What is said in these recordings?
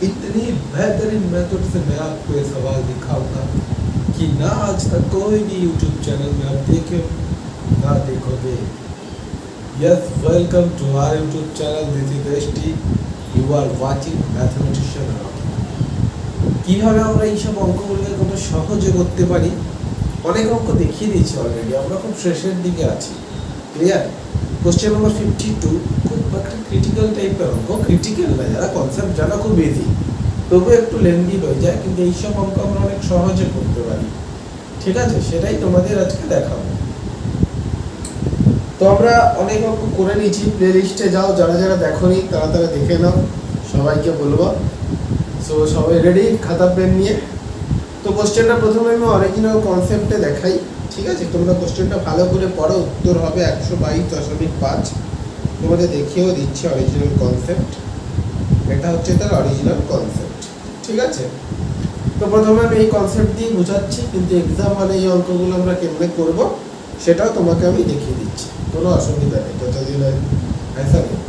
इतनी बेहतरीन मेथड से मैं आपको ये सवाल दिखाऊंगा कि ना आज तक कोई भी यूट्यूब चैनल में आप देखे ना देखोगे। Yes, welcome to our YouTube channel, this is ST, you are watching mathematician. কীভাবে আমরা এইসব অঙ্কগুলোকে কত সহজে করতে পারি, অনেক অঙ্ক দেখিয়ে দিয়েছি অলরেডি, আমরা খুব শেষের দিকে আছি। ক্লিয়ার? কোশ্চেন নাম্বার 52 খুব একটা ক্রিটিক্যাল টাইপের অঙ্ক, ক্রিটিক্যাল না, যারা কনসেপ্ট জানা খুব ইজি, তবু একটু লেন্দি হয়ে যায়, কিন্তু এইসব অঙ্ক আমরা অনেক সহজে করতে পারি। ঠিক আছে, সেটাই তোমাদের আজকে দেখাবো। তো আমরা অনেক অঙ্ক করে নিয়েছি, প্লে লিস্টে যাও, যারা যারা দেখোনি তারা তারা দেখে নাও, সবাইকে বলবো। সো সবাই রেডি খাতা পেন নিয়ে? তো কোশ্চেনটা প্রথমে আমি অরিজিনাল কনসেপ্টে দেখাই, ঠিক আছে? তোমরা কোশ্চেনটা ভালো করে পড়ো, উত্তর হবে 122.5। তোমাদের দেখিয়েও দিচ্ছি অরিজিনাল কনসেপ্ট, এটা হচ্ছে তার অরিজিনাল কনসেপ্ট, ঠিক আছে? তো প্রথমে আমি এই কনসেপ্ট দিয়ে বোঝাচ্ছি, কিন্তু এক্সাম হলে এই অঙ্কগুলো আমরা কেমনে করব সেটাও তোমাকে আমি দেখিয়ে দিচ্ছি, কোনো অসুবিধা নেই। যতদিন ऐसा नहीं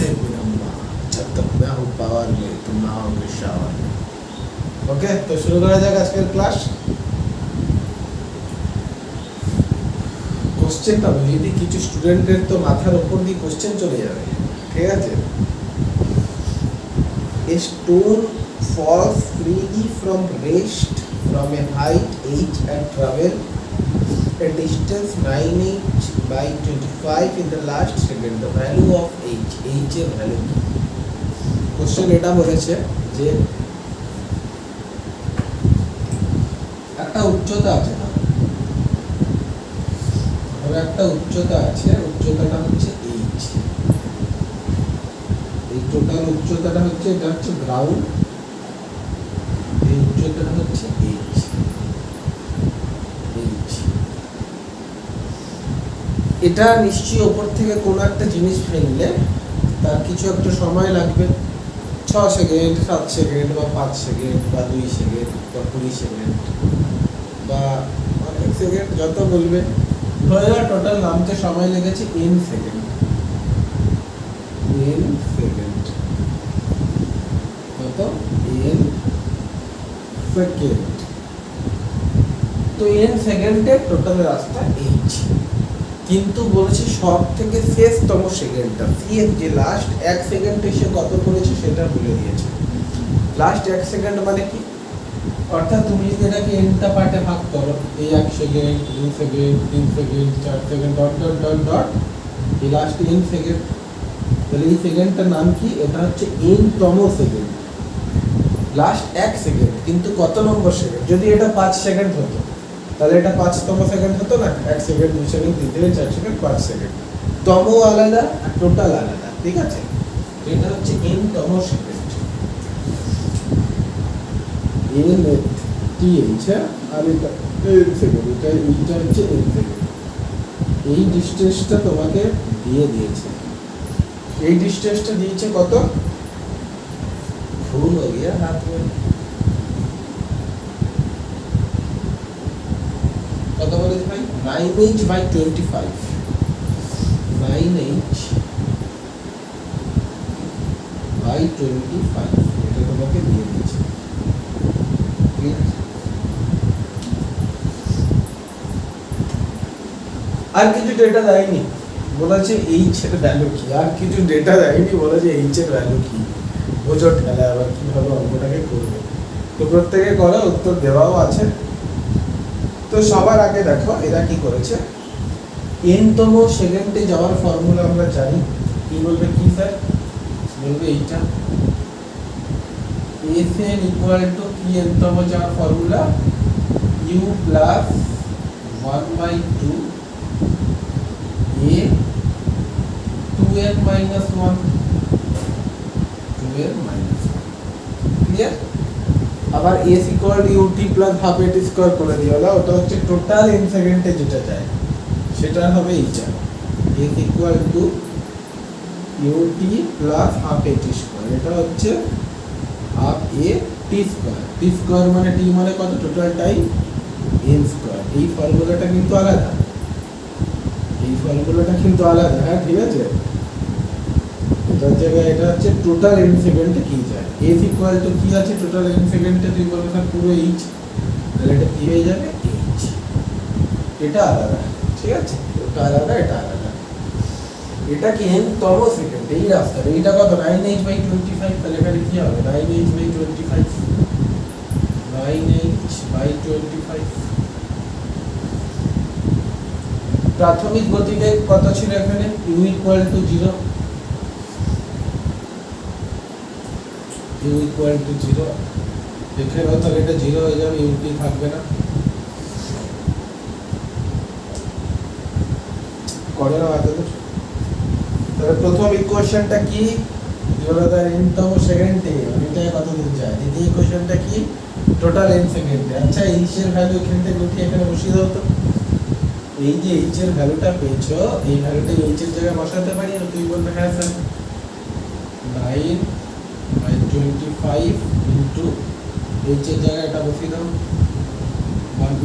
है बिरम्बा, जब तक मैं हूँ पावर में तुम नहाओगे शावर में। ओके, तो शुरू करा जाएगा আজকের ক্লাস। কোশ্চেনটা যদি কিছু স্টুডেন্টের তো মাথার উপর দিয়ে কোশ্চেন চলে যাবে, ঠিক আছে? A stone falls freely from rest from a height h and travel a distance 9h by 25 in the last second. The value of h এর ভ্যালু কি? কোশ্চেন এটা বলেছে যে একটা উচ্চতা আছে, একটা উচ্চতা আছে, উচ্চতাটা হচ্ছে h, এই টোটাল উচ্চতাটা হচ্ছে, এটা হচ্ছে গ্রাউন্ড, এই উচ্চতাটা হচ্ছে h। এটা নিশ্চয়ই ওপর থেকে কোনো একটা জিনিস ফেললে তার কিছু একটা সময় লাগবে, 6 সেকেন্ড, 7 সেকেন্ড বা 5 সেকেন্ড বা 2 সেকেন্ড বা 20 সেকেন্ড বা অনেক সেকেন্ড, যত বলবে। ধরে নাও টোটাল নামতে সময় লেগেছে n সেকেন্ড, কত? n second. তো n সেকেন্ডের টোটাল রাস্তা h, কিন্তু বলেছে সব থেকে শেষতম সেকেন্ডটা, যে লাস্ট 1 সেকেন্ড এসে কত করেছে সেটা বলে দিয়েছে। লাস্ট 1 সেকেন্ড মানে কি? অর্থাৎ তুমি যদি এটাকে nটা পার্টে ভাগ করো, এই 1 second, 2 second, 3 second, 4 second, dot dot dot dot, এই লাস্ট n সেকেন্ড, তাহলে এই সেকেন্ডটার নাম কি? এটা হচ্ছে n তম সেকেন্ড। লাস্ট 1 সেকেন্ড, কিন্তু কত নম্বর সেকেন্ড? যদি এটা 5 সেকেন্ড হতো তাহলে এটা 5তম সেকেন্ড হতো না? 1 second, 2 second, 3 second, 4 second, 5 second, তম আলাদা আর টোটাল আলাদা, ঠিক আছে? এটা হচ্ছে n তম সেকেন্ড, n আর এটা n সেকেন্ড, এটা হচ্ছে n সেকেন্ড। এই ডিসটেন্সটা তোমাকে দিয়ে দিয়েছে, এই ডিসটেন্সটা দিয়েছে কত? ভুল হয়ে গিয়া হাত में কত বলেছে ভাই? 9h by 25, 9h by 25, এটা তোমাকে দিয়ে দিয়েছে। আর কিছু ডেটা দেয়নি, বলেছে h এর ভ্যালু কি, আর কিছু ডেটা দেয়নি, বলেছে h এর ভ্যালু কি। বোঝো ঠেলা আবার কিভাবে অঙ্কটাকে করবে। তো প্রত্যেকে করো, উত্তর দেওয়াও আছে। তো সবার আগে দেখো এরা কি করেছে, n তম সেকেন্ডে যাওয়ার ফর্মুলা আমরা জানি। কি বলবে? কি স্যার বলবে? এইটা Sn ইকুয়াল টু কি n তম যাওয়ার formula? u plus 1/2 a 2n minus 1, 2n minus 1। Clear? আবার s equal to ut plus half at square করে দিও না, ওটা হচ্ছে টোটাল n সেকেন্ডে যেটা যায় সেটা হবে এইটা, s equal to ut plus half at square, এটা হচ্ছে half a t square. t square মানে t মানে কত? Total time n square. এই ফর্মুলাটা কিন্তু আলাদা, এই ফর্মুলাটা কিন্তু আলাদা, হ্যাঁ ঠিক আছে? তার জায়গায় এটা হচ্ছে টোটাল এন সেকেন্ডে কি যায়, এফ ইকুয়াল টু কি আছে টোটাল এন সেকেন্ডে, তুই বলবি স্যার পুরো এইচ, তাহলে এটা কি হয়ে যাবে এইচ। এটা আলাদা, ঠিক আছে, ওটা আলাদা, এটা আলাদা। এটা কি এন তম সেকেন্ড এই রাস্তার, এইটা কত 9h/25, তাহলে এখানে কি হবে 9h/25, 9h/25। প্রাথমিক গতিবেগ কত ছিল এখানে, u equal to 0, u equal to 0, এখানেও তাহলে এটা 0 হয়ে যাবে, ইউটি থাকবে না। করে না এতদূর। তাহলে প্রথম ইকুয়েশনটা কি, n তম সেকেন্ডে এটা কত দূর যায়, দ্বিতীয় ইকুয়েশনটা কি টোটাল n সেকেন্ডে। আচ্ছা এইচ এর ভ্যালু এখান থেকে উঠিয়ে এখানে বসিয়ে দাও তো, এই যে এইচ এর ভ্যালুটা পেয়েছো এই ভ্যালুটা এইচ এর জায়গায় বসাতে পারি, আর তুই বলবে হ্যাঁ স্যার 9/25 ইনটু এইচ এর জায়গায় এটা বসিয়ে দাও।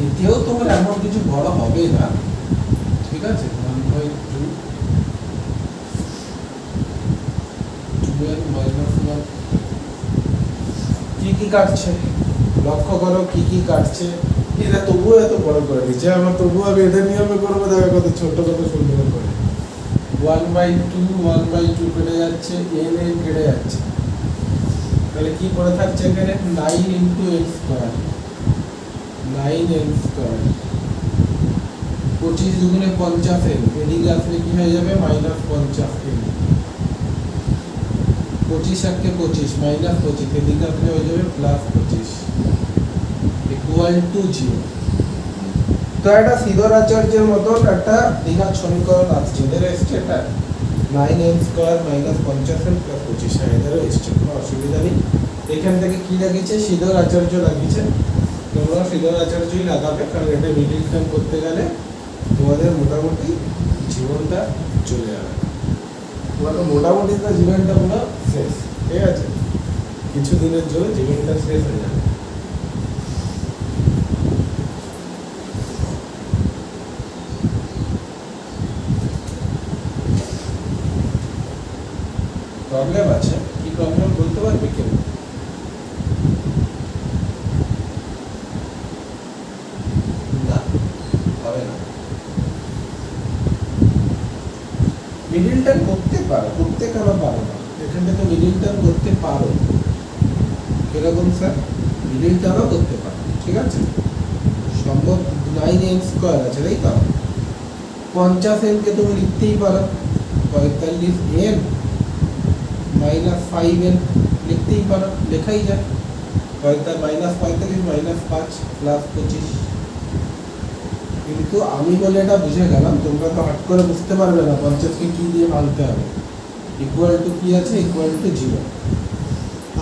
এতেও তোমার এমন কিছু বড় হবে না, ঠিক আছে, 1/2 -1 কি কি কাটছে লক্ষ্য করো, কি কি কাটছে, এটা তবুও এত বড় করে দিচ্ছে, আমার তবুও আমি এদের নিয়মে করবো, দেখা কত ছোট কত সুন্দর করে 1/2 কেটে যাচ্ছে, n কেটে যাচ্ছে, তাহলে কি পড়ে থাকছে এখানে 9 × n², 9n², 25 দুগুণে 50n, এদিকে আসলে কি হয়ে যাবে -50n, 25 × 25 -25, এদিকে আসলে হয়ে যাবে +25 ইকুয়াল টু 0। তো এটা সিধর আচার্যের মতন একটা দ্বিঘাত সমীকরণ আসছে, এদের এসছে এটা 9n² - 50n + 25, এদেরও এসছে, কোনো অসুবিধা নেই। এখান থেকে কি লাগিয়েছে সিধর আচার্য লাগিয়েছে, তোমরা সিধর আচার্যই লাগাবে, কারণ এটা মিডিল টার্ম করতে গেলে তোমাদের মোটামুটি জীবনটা চলে যাবে, তোমাদের মোটামুটি তো জীবনটা পুরো শেষ, ঠিক আছে, কিছু দিনের জন্য জীবনটা শেষ হয়ে যাবে। প্রবলেম আছে, কি প্রবলেম বলতে পারবে কেউ? না, হবে না। মিডিল টার্ম করতে পারো, করতে কেন পারো না, এখান থেকে মিডিল টার্ম করতে পারো, কিরকম স্যার, মিডিল টার্মও করতে পারো, ঠিক আছে, সম্ভব 9n² আছে তাই তো, 50n কে তুমি লিখতেই পারো 45n - 5n লিখতেই পারো, লেখাই যায়, -45 -5 +25। কিন্তু আমি বলে এটা বুঝে গেলাম, তোমরা তো হট করে বুঝতে পারবে না 50কে কি দিয়ে ভাঙতে হবে, ইকুয়াল টু কি আছে ইকুয়াল টু 0,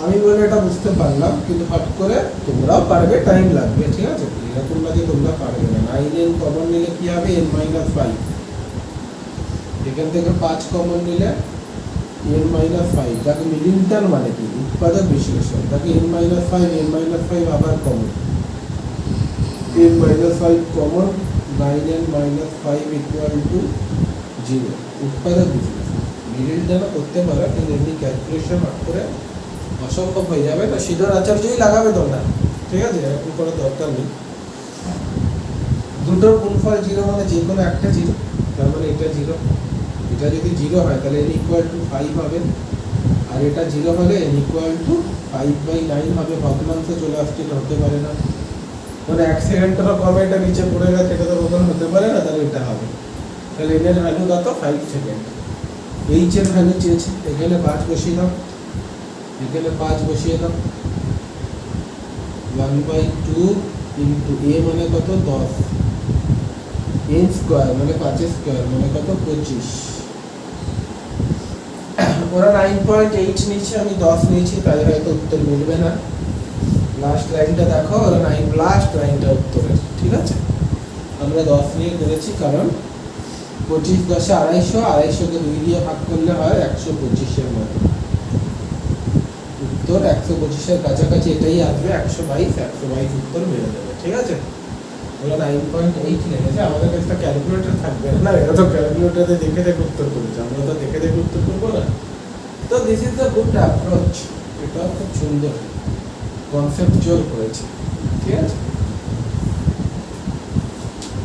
আমি বলে এটা বুঝতে পারলাম, কিন্তু হট করে তোমরাও পারবে, টাইম লাগবে, ঠিক আছে, এরকম লাগে তোমরা পারবে না। 9n কমন নিলে কি হবে n - 5, এখান থেকে 5 কমন নিলে n - 5, তাকে মিডিল টার্ম মানে কি উৎপাদক বিশ্লেষণ, তাকে n - 5 n - 5 আবার common, n - 5 common, 9n - 5 equal to 0, উৎপাদক বিশ্লেষণ। মিডিল টার্ম করতে পারো, কিন্তু এমনি ক্যালকুলেশন করে অসম্ভব হয়ে যাবে, তো সিধর আচার্যই লাগাবে তোমরা, ঠিক আছে, এরকম করার দরকার নেই। দুটোর গুণফল 0 মানে যে কোনো একটা 0, তার মানে এটা 0, এটা যদি 0 হয় তাহলে n ইকুয়াল টু 5 হবে, আর এটা 0 হলে n ইকুয়াল টু 5/9 হবে, ভগ্নাংশে চলে আসছে, এটা হতে পারে না, মানে 1 সেকেন্ডেরও কমে এটা নিচে পড়ে গেছে, এটা তো কখনো হতে পারে না, তাহলে এটা হবে, তাহলে n এর ভ্যালু কত 5 সেকেন্ড, এইচ এর ভ্যালু চেয়েছে, এখানে 5 বসিয়ে দাও, এখানে 5 বসিয়ে দাও, 1/2 ইন্টু a মানে কত 10, n² মানে 5² মানে কত 25, ওরা 9.8 নিচ্ছে, আমি 10 নিয়েছি, তাই হয়তো উত্তর মিলবে না। লাস্ট লাইনটা দেখো, ওরা 9 লাস্ট লাইনটা উত্তরের, ঠিক আছে, আমরা 10 নিয়ে করেছি, কারণ 25 10 250, 250কে 2 দিয়ে ভাগ করলে হয় 125-এর মতো, উত্তর 125-এর কাছাকাছি এটাই আসবে, 122 উত্তর বেড়ে যাবে, ঠিক আছে। ওরা 9.8 লেগেছে, আমাদের কাছে তো ক্যালকুলেটর থাকবে না, এটা তো ক্যালকুলেটরে দেখে দেখে উত্তর করেছে, আমরা তো দেখে দেখে উত্তর করবো না, তো this is the good approach, এটা খুব সুন্দর কনসেপচুয়াল করেছে, ঠিক আছে।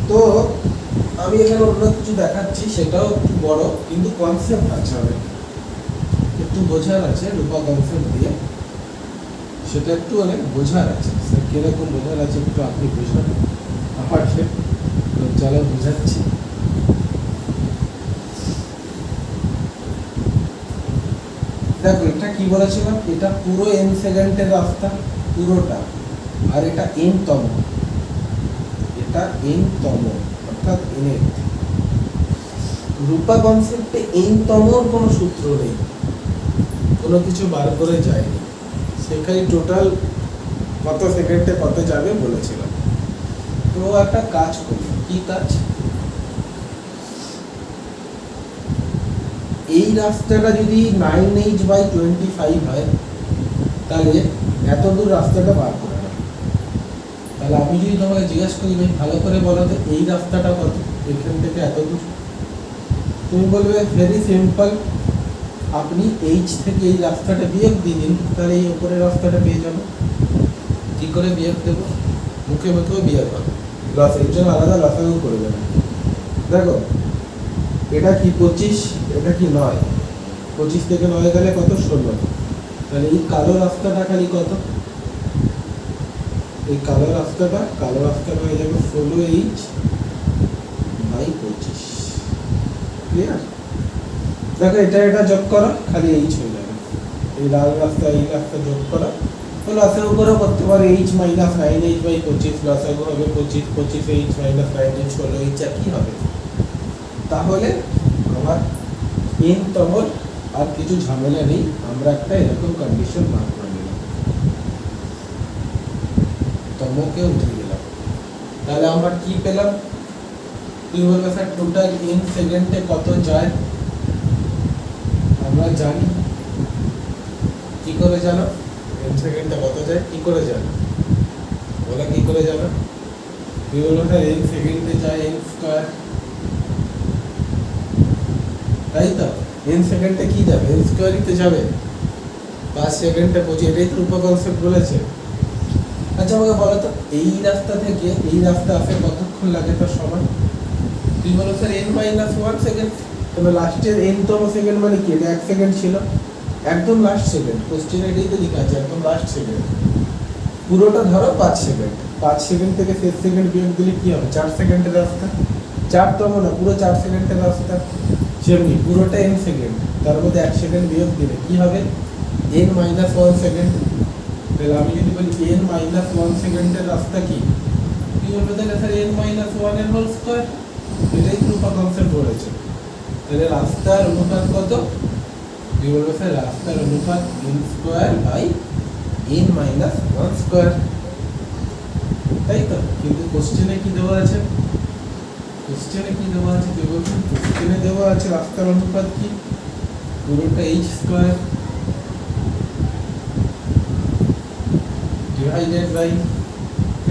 তো আমি এখানে অন্য কিছু দেখাচ্ছি, সেটাও একটু বড় কিন্তু কনসেপ্ট আছে, অনেক একটু বোঝার আছে রূপা কনসেপ্ট দিয়ে, সেটা একটু অনেক বোঝার আছে। কিরকম বোঝার আছে একটু আপনি বোঝান আমাকে, তো চলো বোঝাচ্ছি। দেখো এটা কি বলেছিলাম, এটা পুরো n সেকেন্ডের রাস্তা পুরোটা, আর এটা n তম, এটা n তম অর্থাৎ n এর রূপা কনসেপ্টে n তমর কোনো সূত্র নেই, কোনো কিছু বার করে যায়নি, সেখানে টোটাল কত সেকেন্ডে কত যাবে বলেছিলাম। তো একটা কাজ করি, কি কাজ, এই রাস্তাটা যদি 9h/25 হয় তাহলে এত দূর রাস্তাটা বার করে না। তাহলে আমি যদি তোমাকে জিজ্ঞাসা করি ভাই ভালো করে বলো তো এই রাস্তাটা কত, এখান থেকে এত দূর, তুমি বলবে ভেরি সিম্পল, আপনি এইচ থেকে এই রাস্তাটা বিয়োগ দিয়ে দিন, তাহলে এই উপরের রাস্তাটা পেয়ে যাবো। কী করে বিয়োগ দেবো, মুখে মুখেও বিয়োগ হবে, লস এর জন্য আলাদা লসাগু করে দেবে। দেখো এটা কি 25, এটা কি 9, 25 থেকে 9 গেলে কত 16, তাহলে এই কালো রাস্তাটা খালি কত, এই কালো রাস্তাটা হয়ে যাবে 16h/25, ক্লিয়ার। দেখো এটা যোগ করো, খালি h হয়ে যাবে, এই লাল রাস্তা এই রাস্তা যোগ করো, তো লসাগু করে করতে পারো h - 9h/25, লসাগু হবে 25, 25h - 9h 16h, একই হবে। তাহলে আমার n তমর আর কিছু ঝামেলা নেই, আমরা একটা এরকম কন্ডিশন বার করে নিলাম, তমকে উঠে গেলাম, তাহলে আমরা কি পেলাম, তুই বলবে স্যার টোটাল n সেকেন্ডে কত যায়, আমরা জানি। কি করে জানো n সেকেন্ডে কত যায়, কি করে জানো, বলা কি করে জানো, তুই বলবে স্যার n সেকেন্ডে যায় n স্কয়ার, তাই তো n সেকেন্ডে কি যাবে, n স্কয়ারই তো যাবে, 5 সেকেন্ডে পৌঁছে, এটাই তো রূপা কনসেপ্ট বলেছে। আচ্ছা আমাকে বলো তো এই রাস্তা থেকে এই রাস্তা আসতে কতক্ষণ লাগে তার সময়, তুই বলো স্যার n - 1 সেকেন্ড, তবে লাস্টের n তম সেকেন্ড মানে কি, এটা 1 সেকেন্ড ছিল, একদম লাস্ট সেকেন্ড, কোশ্চেন এটাই তো লেখা আছে একদম লাস্ট সেকেন্ড, পুরোটা ধরো 5 সেকেন্ড, 5 সেকেন্ড থেকে শেষ সেকেন্ড বিয়োগ দিলে কি হবে, 4 সেকেন্ডের রাস্তা, 4 তম না পুরো 4 সেকেন্ডের রাস্তা, সেমনি পুরোটা n সেকেন্ড, তার মধ্যে 1 সেকেন্ড বিয়োগ দিলে কি হবে n - 1 সেকেন্ড। তাহলে আমি যদি বলি n - 1 সেকেন্ডের রাস্তা কি বলবে, তাহলে স্যার n - 1 এর হোল স্কয়ার, এটাই রূপা কনসেপ্ট বলেছে। তাহলে রাস্তার অনুপাত কত, তুই বলবে স্যার রাস্তার অনুপাত n square by n - 1 square, তাই তো। কিন্তু কোশ্চেনে কি দেওয়া আছে, তুই বলছিস কোশ্চেনে দেওয়া আছে রাস্তার অনুপাত কি, পুরোটা h স্কয়ার ডিভাইডেড বাই,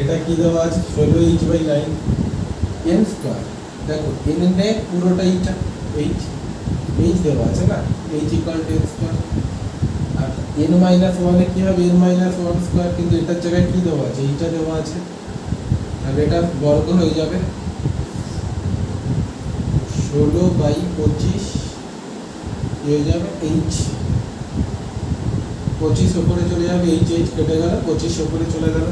এটা কি দেওয়া আছে 16h/9 n স্কয়ার। দেখো n এ পুরোটা এইটা h দেওয়া আছে না, h = n স্কয়ার, আর n - 1 এ কি হবে n - 1 স্কয়ার, কিন্তু এটার জায়গায় কি দেওয়া আছে, এইটা দেওয়া আছে, আর এটা বর্গ হয়ে যাবে 16/25 হয়ে যাবে h, 25 উপরে চলে যাবে, h কেটে গেল, 25 উপরে চলে গেল,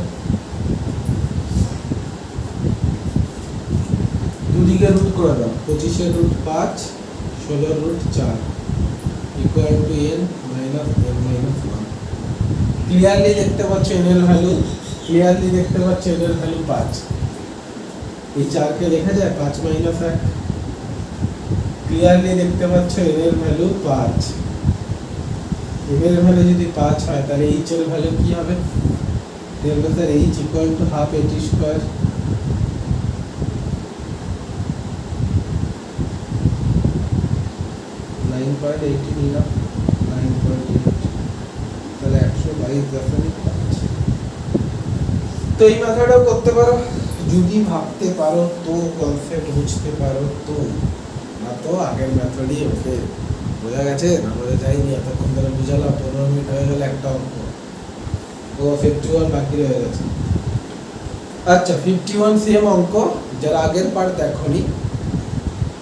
দুদিকে রুট করে দাও, 25 এর রুট 5, 16 এর root 4 equal to n - n - 1। Clearly দেখতে পাচ্ছ n এর ভ্যালু, n এর ভ্যালু 5, এই 4 কে লেখা যায় 5 - 1, ক্লিয়ারলি দেখতে পাচ্ছ n এর ভ্যালু 5, n এর ভ্যালু যদি 5 হয় তাহলে h এর ভ্যালু কি হবে, দেখবে sir h equal to half at square, নিলাম 9.8, তাহলে 122.5। তো এই মেথডও করতে পারো যদি ভাবতে পারো তো, কনসেপ্ট বুঝতে পারো তো, না তো আগের মেথডই ওকে বোঝা গেছে না বোঝা যায়নি? এতক্ষণ ধরে বুঝালাম, 15 মিনিট হয়ে গেলে একটা অঙ্ক ও 51 বাকি রয়ে গেছে। আচ্ছা 51 সেম অঙ্ক, যারা আগের পার্ট দেখনি,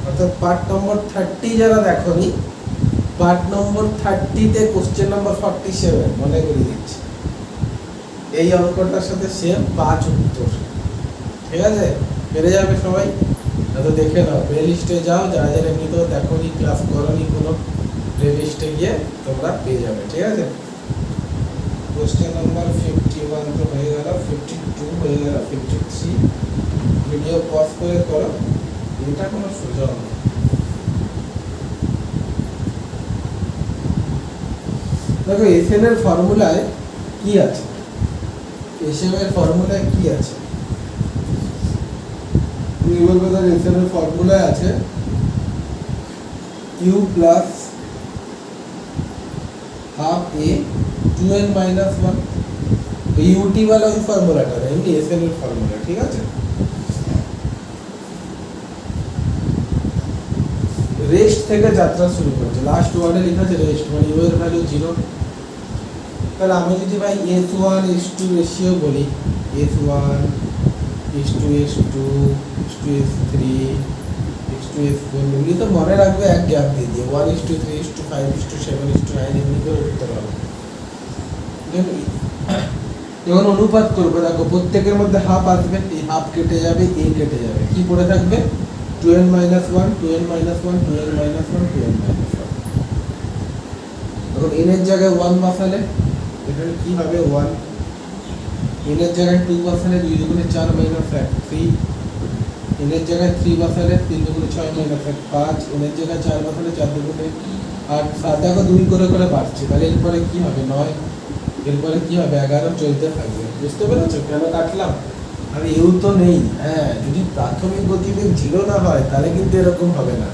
অর্থাৎ পার্ট নম্বর 30 যারা দেখনি, পার্ট নম্বর 30-তে কোশ্চেন নম্বর 47 মনে করিয়ে দিচ্ছি। এই অঙ্কটার সাথে সেম 5 উত্তর, ঠিক আছে? পেরে যাবে সবাই। তো দেখে নাও, প্লে লিস্টে যাও, যারা যারা এমনিতেও দেখনি, ক্লাস করনি কোনো, প্লে লিস্টে গিয়ে তোমরা পেয়ে যাবে, ঠিক আছে? কোশ্চেন নাম্বার 51 তো হয়ে গেল, 52 হয়ে গেল, 53 ভিডিও পজ করে করো, এটা কোনো সোজা অঙ্ক। দেখো এসএন এর ফর্মুলায় কি আছে, এসএন এর ফর্মুলায় কি আছে? তুমি বলবে তার এসএন এর ফর্মুলায় আছে u plus half a 2n minus 1, UT वाला ওই ফর্মুলাটা না, এমনি এসএন এর ফর্মুলা, ঠিক আছে? রেস্ট থেকে যাত্রা শুরু করছে, লাস্ট ওয়ার্ডে লেখা আছে রেস্ট, মানে ইউ এর ভ্যালু 0। তাহলে আমি যদি ভাই s1 s2 রেশিও বলি, s1 s2 s2 s2 s3 s2 s4, এগুলি তো মনে রাখবে এক গ্যাপ দিয়ে দিয়ে, 1:3 5 7 9 এমনি করে উত্তর হবে। যখন অনুপাত করবে দেখো প্রত্যেকের মধ্যে হাফ আসবে, এই হাফ কেটে যাবে, এ কেটে যাবে, কি পড়ে থাকবে 2n - 1 2n - 1 2n - 1 2n - 1। তখন n এর জায়গায় 1 বসালে এখানে কি হবে 1, n এর জায়গায় 2 বসালে 2 দুগুণে 4 - 1 3, n এর জায়গায় 3 বসালে 3 দুগুণে 6 - 1 5, n এর জায়গায় 4 বসালে 4 দুগুণে 8 7, দেখো 2 করে করে বাড়ছে, তাহলে এরপরে কি হবে 9, এরপরে কি হবে 11, চলতে থাকবে। বুঝতে পেরেছো কেন কাটলাম? আর ইউ তো নেই, হ্যাঁ যদি প্রাথমিক গতিবেগ 0 না হয় তাহলে কিন্তু এরকম হবে না,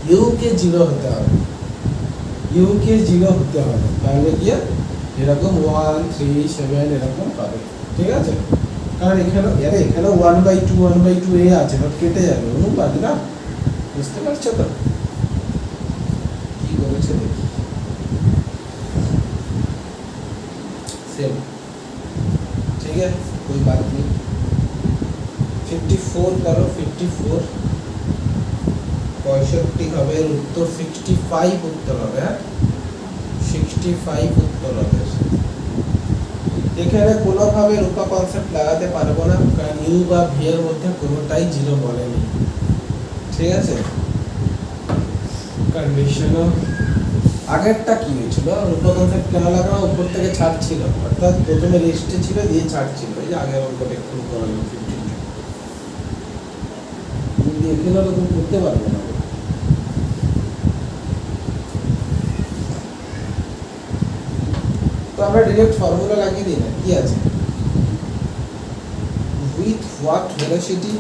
ইউ কে 0 হতে হবে, ইউ কে 0 হতে হবে, তাহলে কি এরকম 1 3 7 এরকম পাবে, ঠিক আছে? কারণ এখানে এখানে 1/2 1/2 এ আছে, বাট কেটে যাবে, অনুপাত না। বুঝতে পারছো তো কি করেছে দেখি, सेम, ठीक है कोई बात नहीं। 54 करो, 54 65 হবে, উত্তর 65 উত্তর হবে, হ্যাঁ 65 উত্তর হবে। এখানে কোনোভাবে রূপা কনসেপ্ট লাগাতে পারবো না, কারণ ইউ বা ভি এর মধ্যে কোনোটাই 0 বলেনি, ঠিক আছে? কন্ডিশনাল আগেরটা কি হয়েছিল, রূপা কনসেপ্ট কেন লাগানো, উপর থেকে ছাড় ছিল, অর্থাৎ প্রথমে রেস্টে ছিল দিয়ে ছাড় ছিল, এই যে আগের অঙ্কটা একটু করালাম 52, যদি এখানে ওরকম করতে পারবো না। তো আমরা ডাইরেক্ট ফর্মুলা লাগিয়ে দিই না, কি আছে, with what velocity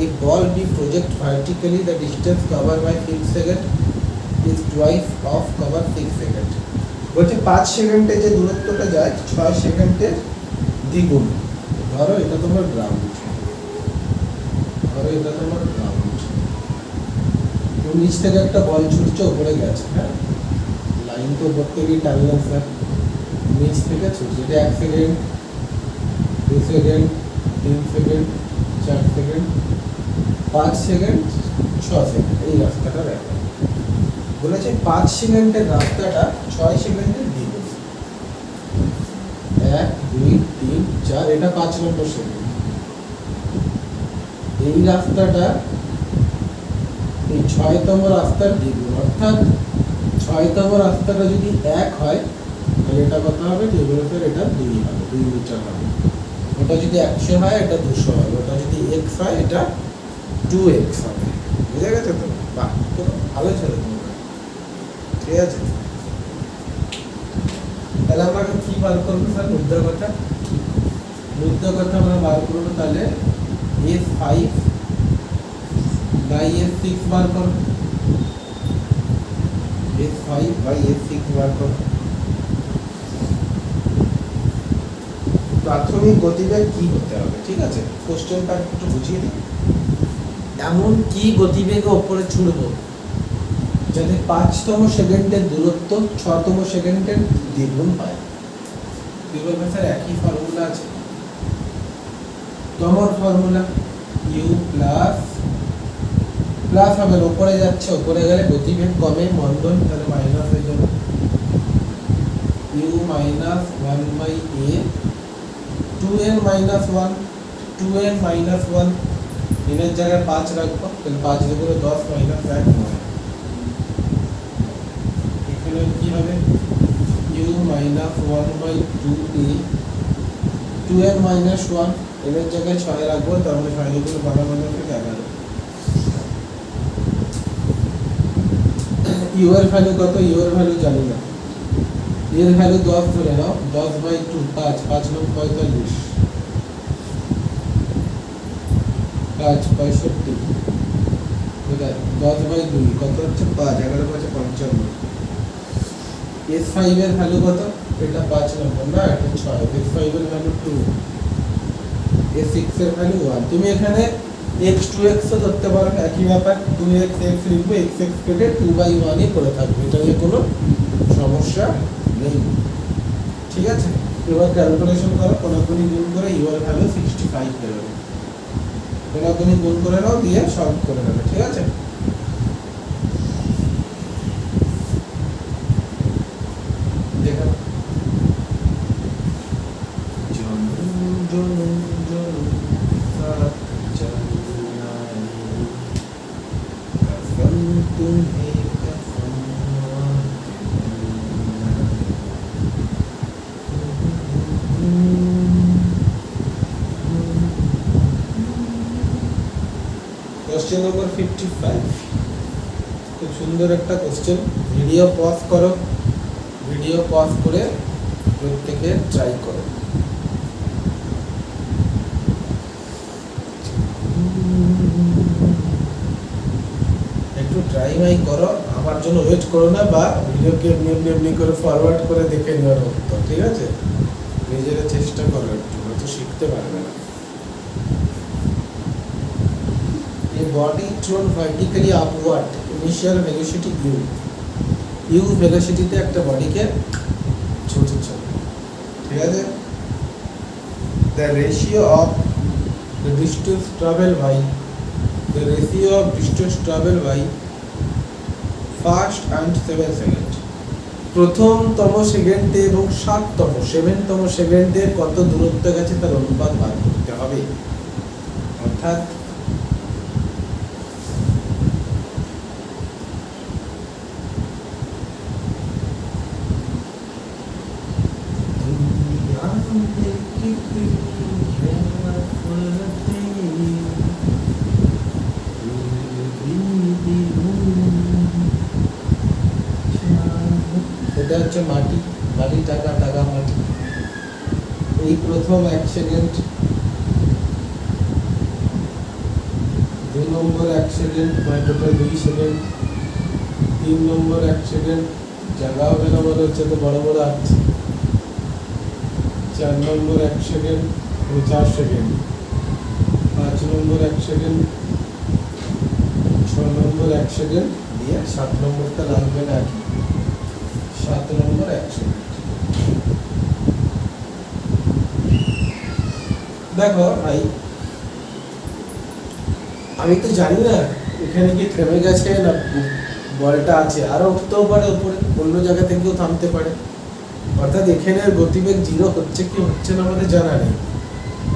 a ball be project vertically, the distance covered by 6 second is twice of cover 6 second। বলছে 5 সেকেন্ডে যে দূরত্বটা যায় 6 সেকেন্ডের দ্বিগুণ। ধরো এটা তোমার গ্রাউন্ড, ধরো এটা তোমার গ্রাউন্ড, তুমি নিচ থেকে একটা বল ছুটছো, উপরে গেছে, হ্যাঁ লাইন তো উপর থেকেই টানলাম স্যার, নিচ থেকে ছুটছে, এটা 1 second 2 second 3 second 4 second 5 second 6 second, এই রাস্তাটা দেখো বলেছে 5 সেকেন্ডের রাস্তাটা 6 সেকেন্ডের দ্বিগুণ, 1 2 3 4, এটা 5 নম্বর সেকেন্ড। এই রাস্তাটা এই 6তম রাস্তার দ্বিগুণ, অর্থাৎ 6তম রাস্তাটা যদি 1 হয় তাহলে এটা কত হবে, এটা 2 হবে, 2 মিটার হবে। ওটা যদি 100 হয় এটা 200 হবে, ওটা যদি x হয় এটা 2x হবে। বুঝে গেছে তো? বাহ, পুরো ভালো ছিল তোমরা, ঠিক আছে? তাহলে আমরা কি বার করবো স্যার, মুদ্রা কথা আমরা বার করবো, তাহলে s5 বাই s6 বার করো, s5 বাই s6 বার করো। প্রাথমিক গতিবেগ কি হতে হবে, ঠিক আছে? কোশ্চেনটা একটু বুঝিয়ে দিই, এমন কি গতিবেগে উপরে ছুড়বো যাতে 5তম সেকেন্ডের দূরত্ব 6তম সেকেন্ডের দ্বিগুণ হয়। কি বলবেন স্যার একই ফর্মুলা আছে? Tamor formula u plus plus হবে উপরে যাচ্ছে, উপরে গেলে গতিবেগ কমে মন্দন, তাহলে মাইনাস হয়ে যাবে u minus 1/a 2n minus 1 2n minus 1 এর জায়গায় 5 রাখবো, তাহলে 5 দিয়ে 10 মাইনাস 1 9। এখানে কি হবে u minus 1/2a 2n minus 1 এর জায়গায় 6 রাখবো, তাহলে 6 দিয়ে 12 মাইনাস 11। u এর ভ্যালু কত? u এর ভ্যালু জানি না, এর ভ্যালু 10 ধরে নাও, 10/2 5 5 9 45 5 65 10/2 কত হচ্ছে 5 11 5 55। s5 এর ভ্যালু কত? এটা 5 নম্বর না, এটা 6। s5 এর ভ্যালু 2, s6 এর ভ্যালু 1। তুমি এখানে x 2x ও ধরতে পারো, একই ব্যাপার। 2x x লিখবে, x x কেটে 2/1 ই করে থাকবে, এটা নিয়ে কোনো সমস্যা নেই, ঠিক আছে। এবার ক্যালকুলেশন করো, কোনাকুনি গুণ করে u এর ভ্যালু 65 বেরোবে, কোনাকুনি গুণ করে নাও, দিয়ে সলভ করে নেবে, ঠিক আছে। দেখো কোশ্চেন নম্বর 55, খুব সুন্দর একটা কোশ্চেন। ভিডিও পজ করো, ভিডিও পজ করে প্রত্যেকে ট্রাই করো। একটু ট্রাই মাই করো, আমার জন্য ওয়েট করো না, বা ভিডিওকে এমনি করে ফরওয়ার্ড করে দেখে নেওয়ার উত্তর, ঠিক আছে। নিজেরা চেষ্টা করো, একটু হয়তো শিখতে পারবে না। A body thrown vertically upward, initial velocity u velocity তে একটা বডিকে ছুটছে, ঠিক আছে। The ratio of the distance travel by first and 7 second, প্রথমতম সেকেন্ডে এবং 7তম সেকেন্ডে কত দূরত্ব গেছে তার অনুপাত বার করতে হবে। অর্থাৎ এটা হচ্ছে মাটি, টাকা মাটি। এই প্রথম 1 সেকেন্ড, 2 নম্বর 1 সেকেন্ড, মানে টোটাল 2 সেকেন্ড, 3 নম্বর 1 সেকেন্ড, জায়গা হবে না মনে হচ্ছে তো বড় বড় আছে, 4 নম্বর 1 সেকেন্ড, 4 সেকেন্ড, 5 নম্বর 1 সেকেন্ড, 6 নম্বর 1 সেকেন্ড, দিয়ে 7 নম্বরটা লাগবে না, 7 নম্বর 1 সেকেন্ড। দেখো ভাই, আমি তো জানি না এখানে কি থেমে গেছে না বলটা আছে, আরো উঠতেও পারে উপরে, অন্য জায়গা থেকেও থামতে পারে। অর্থাৎ এখানে গতিবেগ 0 হচ্ছে কি হচ্ছে না আমাদের জানা নেই,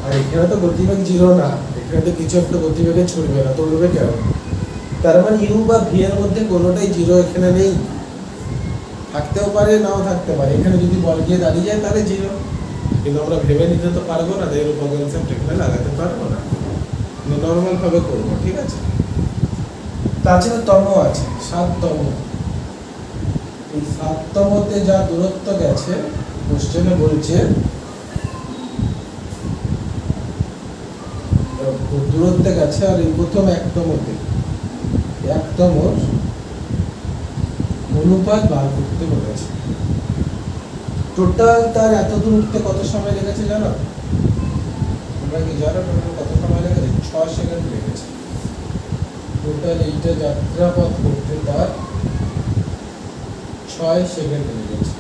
আর এখানে তো গতিবেগ 0 না, এখানে তো কিছু একটা গতিবেগে ছুটবে না, দৌড়বে কেন? তার মানে ইউ বা ভি এর মধ্যে কোনোটাই 0 এখানে নেই, থাকতেও পারে নাও থাকতে পারে। এখানে যদি বল গিয়ে দাঁড়িয়ে যায় তাহলে 0, কিন্তু আমরা ভেবে নিতে তো পারবো না, তাই এর কনসেপ্ট এখানে লাগাতে পারবো না, নর্মাল ভাবে করবো, ঠিক আছে। তাছাড়া তম আছে 7তম, এই 7তমতে যা দূরত্ব গেছে কোশ্চেনে বলছে দূরত্বে গেছে, আর এই প্রথম 1তম অনুপাত বার করতে বলেছে। টোটাল তার এত দূর উঠতে কত সময় লেগেছে জানো? তোমরা কি জানো টোটাল কত সময় লেগেছে? 6 সেকেন্ড লেগেছে। টোটাল এইটা যাত্রাপথ করতে তার 6 সেকেন্ড লেগেছে।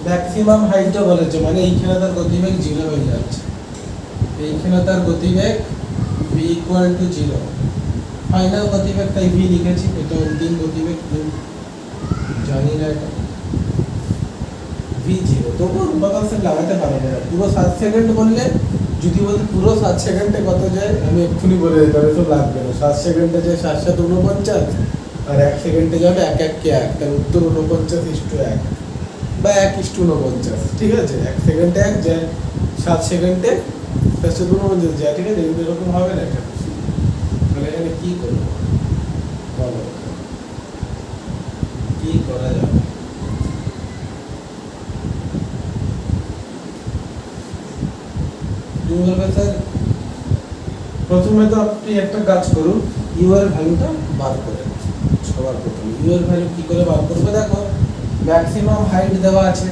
ম্যাক্সিমাম হাইটটা বলেছে, মানে এইখানে তার গতিবেগ 0 হয়ে যাচ্ছে, এইখানে তার গতিবেগ v ইকুয়াল টু 0। ফাইনাল গতিবেগ তাই v লিখেছি, এটা অন্তিম গতিবেগ জানি না এটা v0। তবু রূপাকার লাগাতে পারবে না, পুরো 7 সেকেন্ড বললে, যদি বলতে পুরো 7 সেকেন্ডে কত যায় আমি এক্ষুনি বলে দিতে পারি, তো লাগবে না। 7 সেকেন্ডে যায় 7 7 49, আর 1 সেকেন্ডে যাবে 1 1 কে 1, তার উত্তর 49:1 বা 1:49। ঠিক আছে, 1 সেকেন্ডে 1 যায়, 7 সেকেন্ডে 7 49 যায়। ঠিক আছে, এরকম হবে না এটা। তাহলে এখানে কি করবো বলো, কি করা যাবে? স্যার প্রথমে তো আপনি একটা কাজ করুন, ইউ এর ভ্যালুটা বার করে। সবার প্রথমে ইউ এর ভ্যালু কি করে বার করবে? দেখো ম্যাক্সিমাম হাইট দেওয়া আছে,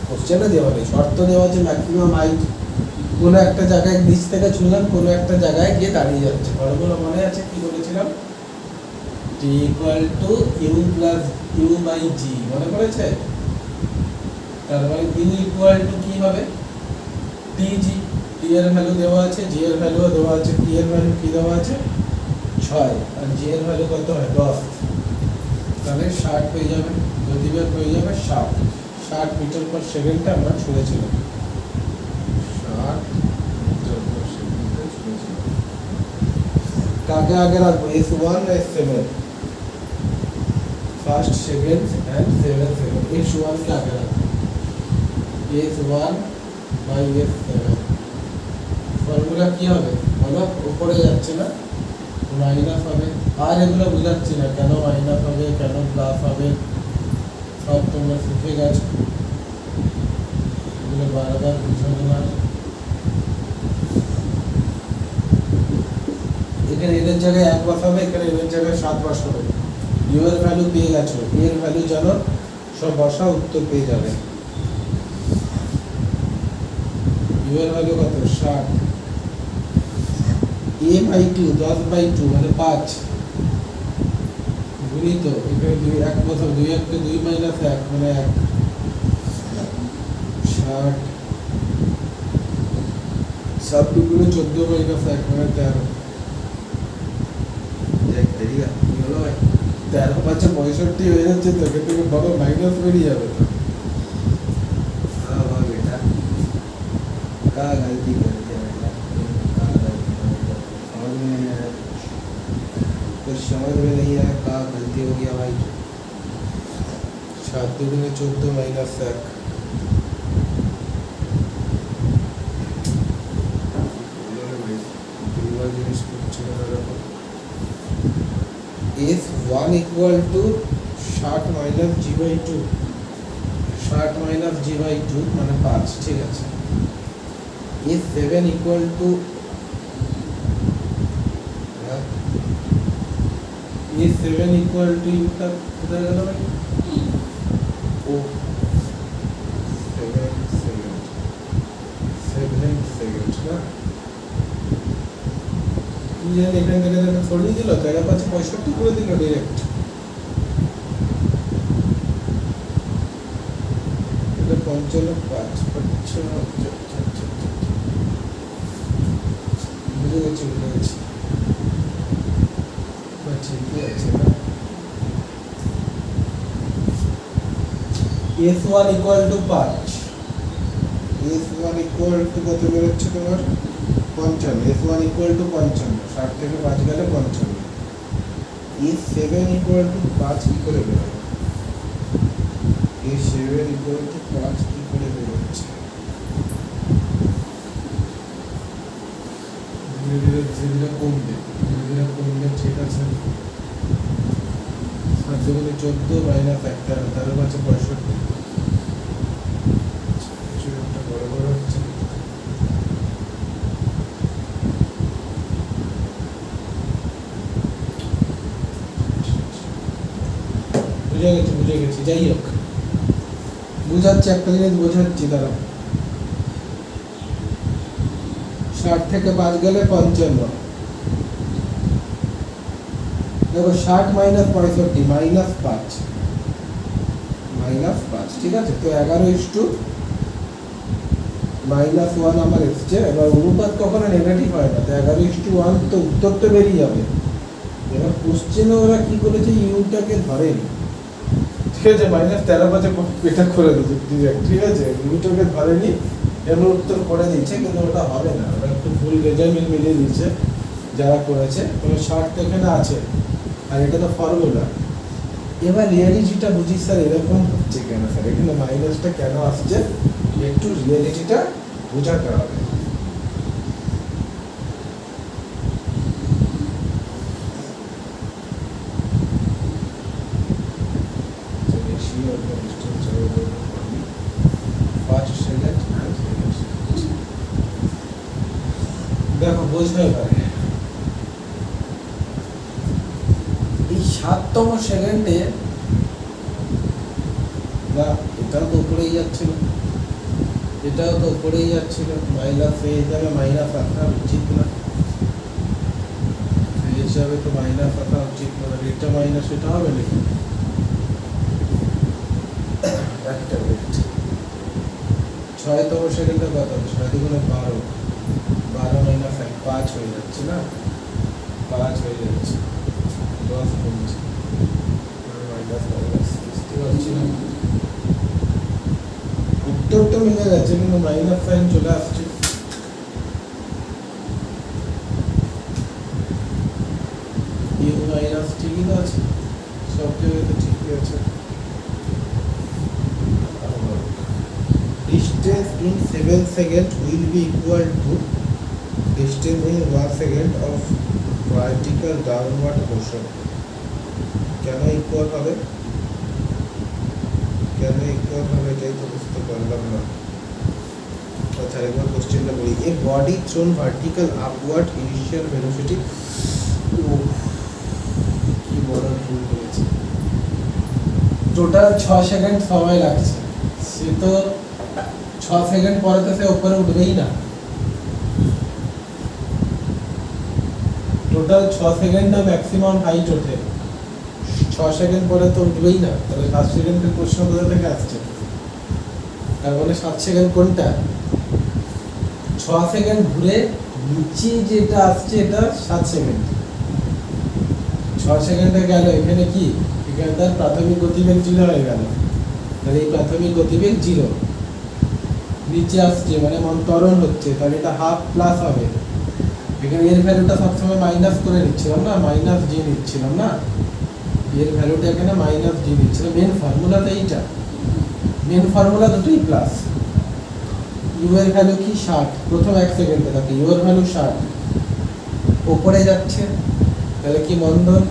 কোশ্চেনে দেওয়া নেই, শর্ত দেওয়া আছে ম্যাক্সিমাম হাইট। কোনো একটা জায়গায় নিচ থেকে ছুঁলাম, কোনো একটা জায়গায় গিয়ে দাঁড়িয়ে যাচ্ছে। ফর্মুলা মনে আছে কি বলেছিলাম? t equal to u plus u by g, মনে পড়েছে? তার মানে ইউ ইকুয়াল টু কি হবে? টিজি। টি এর ভ্যালু দেওয়া আছে, জি এর ভ্যালু দেওয়া আছে, টি এর ভ্যালু কি দেওয়া আছে? 6, আর জি এর ভ্যালু কত হয়? 10। তাহলে 60 হয়ে যাবে, গতিবেগ হয়ে যাবে 60 মিটার পার সেকেন্ডে আমরা ছুঁড়েছিলাম। 60 মিটার পার সেকেন্ডে ছুঁড়েছিলাম। কাকে আগে রাখবো, S1 না S7? First, second and 7 second, S1 কে আগে রাখবো। S1 বাই S7 ফর্মুলা কি হবে বলো? উপরে যাচ্ছে না, মাইনাস হবে। আর এগুলো বুঝাচ্ছি না, কেন মাইনাস হবে, কেন প্লাস হবে, সব তোমরা শিখে গেছো, এগুলো বারবার বুঝানো না। এখানে এদের জায়গায় 1 বসাবে, এখানে এদের জায়গায় 7 বসাবে। ইউ এর ভ্যালু পেয়ে গেছো, এ এর ভ্যালু জানো, সব বসা, উত্তর পেয়ে যাবে। ইউ এর ভ্যালু কত? 60। a বাই 2, 10/2 মানে 5 গুণিত, এখানে 2 1 বসাও, 2 1 কে 2 মাইনাস 1 মানে 1। 60 7 দুগুণে 14 মাইনাস 1 মানে 13। দেখ দেরিয়া কি হলো ভাই? 13 5 65 হয়ে যাচ্ছে, তো এখান থেকে বড় মাইনাস বেরিয়ে যাবে তো। हाँ वाह बेटा, का गलती कर दिया बेटा, का गलती कर दिया, समझ में नहीं आया, कुछ समझ में नहीं आया, का गलती हो गया भाई? 7 दुगुने 14 minus 1। S1 equal to 60 minus g/2, 60 minus g/2 মানে 5। ঠিক আছে, S7 equal to S7 equal to इनका कितना गया भाई? ओ 7 সেকেন্ড না, কি জানি এখান থেকে তো সরিয়ে দিল, তো এর পাশে 65 করে দিল ডাইরেক্ট। এটা 55 5 বুঝে গেছি ঠিকই আছে না। S1 equal to 5, S1 equal to কত বেরোচ্ছে তোমার? 55। S1 ইকুয়াল টু 55, 60 থেকে 5 গেলে 55। S7 ইকুয়াল টু 5 কি করে বেরোবে? S7 ইকুয়াল টু 5 কি করে বেরোচ্ছে? ধীরে ধীরে কমবে, ঠিক আছে। 7 দুগুণে 14 মাইনাস 1 13, 13 5 65। কিছু একটা বড় বড় হচ্ছে। বুঝে গেছি। যাই হোক, বুঝাচ্ছি, একটা জিনিস বোঝাচ্ছি। তারা 60 থেকে 5 গেলে 55। দেখো 60 মাইনাস 65 মাইনাস 5 মাইনাস 5, ঠিক আছে। তো 11:1 আমার এসছে। এবার অনুপাত কখনো নেগেটিভ হয় না, তো 11:1 তো উত্তর তো বেরিয়ে যাবে। এবার কোশ্চেনে ওরা কি করেছে, ইউটাকে ধরেনি, ঠিক আছে। -13 এটা করে দিচ্ছে, ঠিক আছে। ইউটাকে ধরেনি, এবার উত্তর করে দিচ্ছে, কিন্তু ওটা হবে না। ওরা একটু ভুল রেজাল্ট মিলিয়ে দিচ্ছে যারা করেছে। কোনো 60 তো এখানে আছে, আর এটা তো ফর্মুলা। এবার রিয়ালিটিটা বুঝি স্যার এরকম হচ্ছে কেন, স্যার এখানে মাইনাসটা কেন আসছে, একটু রিয়ালিটিটা বোঝাতে হবে। দেখো বুঝতে পারে এই 7তম সেকেন্ডে, না এটাও তো উপরেই যাচ্ছিল, এটাও তো উপরেই যাচ্ছিল, মাইনাস এই হিসাবে মাইনাস আসা উচিত না, এই হিসাবে তো মাইনাস আসা উচিত না। এটা মাইনাস এটা হবে নাকি, একটা মিনিট। 6তম সেকেন্ডে কত হবে, 6 দুগুণে 12, 12 মাইনাস 1 5 হয়ে যাচ্ছে না, 5 হয়ে যাচ্ছে, 10 কমছে, মাইনাস বুঝতে পারছি না। উত্তর তো মিলে যাচ্ছে, কিন্তু মাইনাস সাইন চলে আসছে। ইউ মাইনাস ঠিকই তো আছে, সব জায়গায় তো ঠিকই আছে। Distance in 7 seconds will be equal to distance in 1 second of vertical downward motion. কেন ইকুয়াল হবে, কেন ইকুয়াল হবে এটাই তো বুঝতে পারলাম না। আচ্ছা একবার কোশ্চেনটা বলি। A body thrown vertical upward initial velocity, কি বড় ভুল করেছে। টোটাল 6 সেকেন্ড সময় লাগছে, সে তো 6 সেকেন্ড পরে তো সে উপরে উঠবেই না। টোটাল 6 সেকেন্ডে ম্যাক্সিমাম হাইট ওঠে, 6 সেকেন্ড পরে তো উঠবেই না। তাহলে 7 সেকেন্ডের প্রশ্ন কোথা থেকে আসছে, তার মানে 7 সেকেন্ড কোনটা, 6 সেকেন্ড ঘুরে নিচে যেটা আসছে এটা 7 সেকেন্ড। 6 সেকেন্ডে গেল, এখানে কি, এখানে তার প্রাথমিক গতিবেগ 0 হয়ে গেল, তাহলে এই প্রাথমিক গতিবেগ 0 নিচে আসছে, মানে ত্বরণ হচ্ছে, তাহলে এটা হাফ প্লাস হবে। এখানে এর ভ্যালুটা সবসময় মাইনাস করে নিচ্ছিলাম না, মাইনাস জি নিচ্ছিলাম না, এর ভ্যালুটা এখানে মাইনাস জি নিচ্ছিলাম। মেন ফর্মুলাটা এইটা, মেন ফর্মুলা দুটোই প্লাস। ইউ এর ভ্যালু কি 60, প্রথম 1 সেকেন্ডে থাকে ইউ এর ভ্যালু 60, উপরে যাচ্ছে, তাহলে কি মন্দন,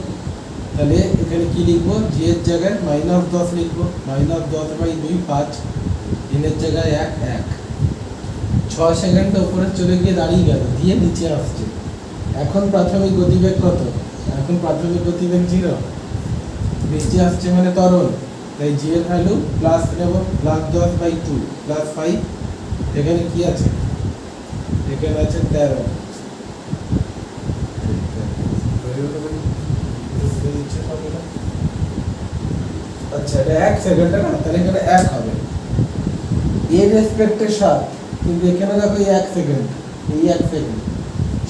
তাহলে এখানে কি লিখবো, জি এর জায়গায় -10 লিখবো, -10/2 5, এর জায়গায় 1 1। 6 সেকেন্ডে উপরে চলে গিয়ে দাঁড়িয়ে গেল, দিয়ে নিচে আসছে। এখন প্রাথমিক গতিবেগ কত, এখন প্রাথমিক গতিবেগ 0, নিচে আসছে মানে ত্বরণ, তাই জি এর ভ্যালু প্লাস নেব, +10/2 +5, এখানে কি আছে, এখানে আছে 13। আচ্ছা এটা 1 সেকেন্ডে না, তাহলে এখানে 1 হবে, এর রেসপেক্টে 7, কিন্তু এখানে দেখো এই 1 সেকেন্ড, এই 1 সেকেন্ড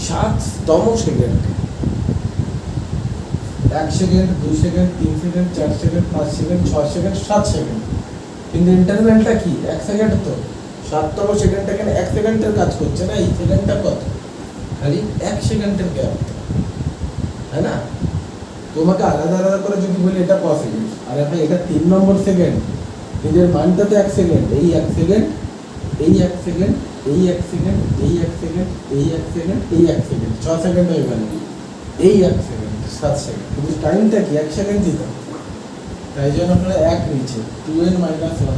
7তম second, 1 second 2 second 3 second 4 second 5 second 6 second 7 second, কিন্তু ইন্টারভ্যালটা কি 1 সেকেন্ড। তো 7তম সেকেন্ডটা এখানে 1 সেকেন্ডের কাজ করছে না, এই সেকেন্ডটা কত, খালি 1 সেকেন্ডের গ্যাপ, তাই না। তোমাকে আলাদা আলাদা করে যদি বলি এটা পসিবল, আরে ভাই এটা 3 নম্বর সেকেন্ড, এদের মানটা তো 1 সেকেন্ড, এই 1 সেকেন্ড, এই 1 সেকেন্ড, এই 1 সেকেন্ড, এই 1 সেকেন্ড, এই 1 সেকেন্ড, এই 1 সেকেন্ড, 6 সেকেন্ড হয়ে গেল, এই 1 সেকেন্ড 7 সেকেন্ড, কিন্তু টাইমটা কি 1 সেকেন্ড দিত, তাই জন্য আপনারা 1 নিচে 2n - 1,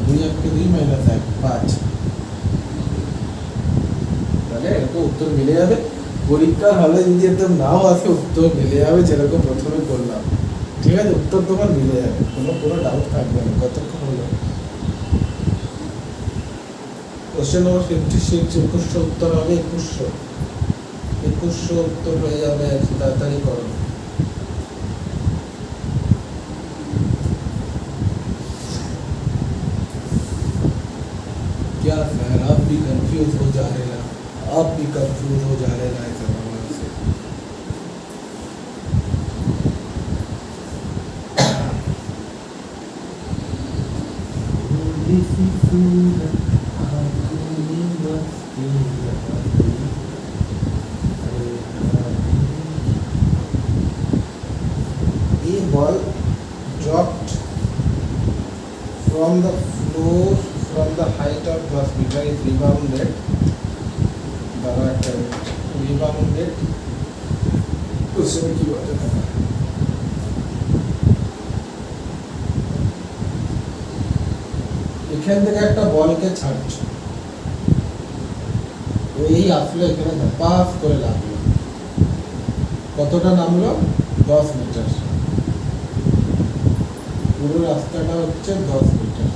2 1 2 - 1 5, তাহলে এরকম উত্তর মিলে যাবে। পরীক্ষার হলে যদি একদম নাও আসে উত্তর মিলে যাবে, যেরকম প্রথমে বললাম, ঠিক আছে, উত্তর তোমার মিলে যাবে, কোনো ডাউট থাকবে না। কতক্ষণ হলো, কোশ্চেন নম্বর 56, 2100 উত্তর হবে 2100। 2100 উত্তর হয়ে যাবে, একটু তাড়াতাড়ি করো। क्या सर आप भी कंफ्यूज हो जा रहे हैं, आप भी कंफ्यूज हो जा रहे हैं सवाल से। A ball dropped from the floor from the height of 10 meter is rebounded. Rebounded. Question की बात है। এখান থেকে একটা বলকে ছাড়ছো, এই আসলে এখানে ধাপাস করে লাগলো, কতটা নামলো 10 মিটার, পুরো রাস্তাটা হচ্ছে 10 মিটার।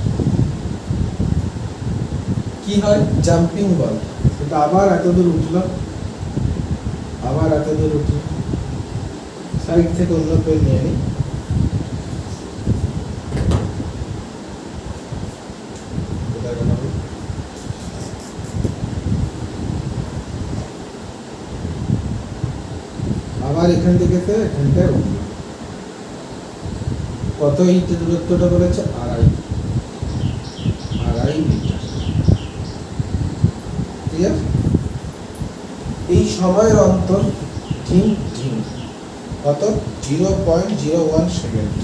কি হয় জাম্পিং বল, এটা আবার এত দূর উঠলো, আবার এত দূর উঠলো, সাইড থেকে অন্য পেন নিয়ে নি, আবার এখান থেকে এখানটায় উঠলো, কত ইঞ্চ দূরত্বটা বলেছে 2.5 মিটার। ঠিক আছে, এই সময়ের অন্তর ঢিম ঢিম কত 0.01 সেকেন্ড,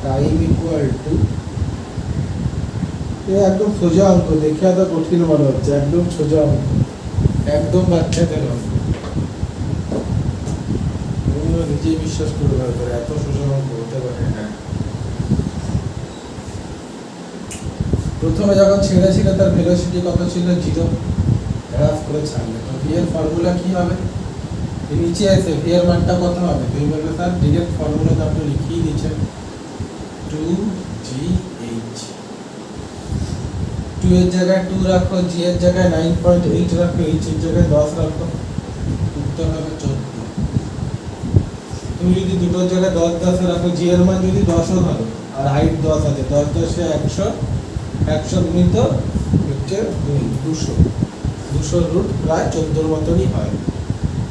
টাইম ইকুয়াল টু, একদম সোজা অঙ্ক, দেখে এত কঠিন মনে হচ্ছে, একদম সোজা অঙ্ক, একদম বাচ্চাদের অঙ্ক, নিজে বিশ্বাস করে করে এত সোজা অঙ্ক হতে পারে। হ্যাঁ, প্রথমে যখন ছেড়েছিল তার ভেলোসিটি কত ছিল 0, হ্রাস করে ছাড়লে তো ভি এর ফর্মুলা কি হবে, নিচে এসে ভি এর মানটা কত হবে, তুমি বলবে স্যার ডিরেক্ট ফর্মুলা তো আপনি লিখিয়ে দিচ্ছেন 2gh, 2 এর জায়গায় 2 রাখো, g এর জায়গায় 9.8 রাখো, h এর জায়গায় 10 রাখো, উত্তর হবে 14। তুমি যদি দুটোর জায়গায় 10 10 রাখো, জি এর মান যদি 10 ও ধরো আর হাইট 10 আছে, 10 10 এ 100, 100 গুণিত হচ্ছে 200, 200 রুট প্রায় 14 মতনই হয়,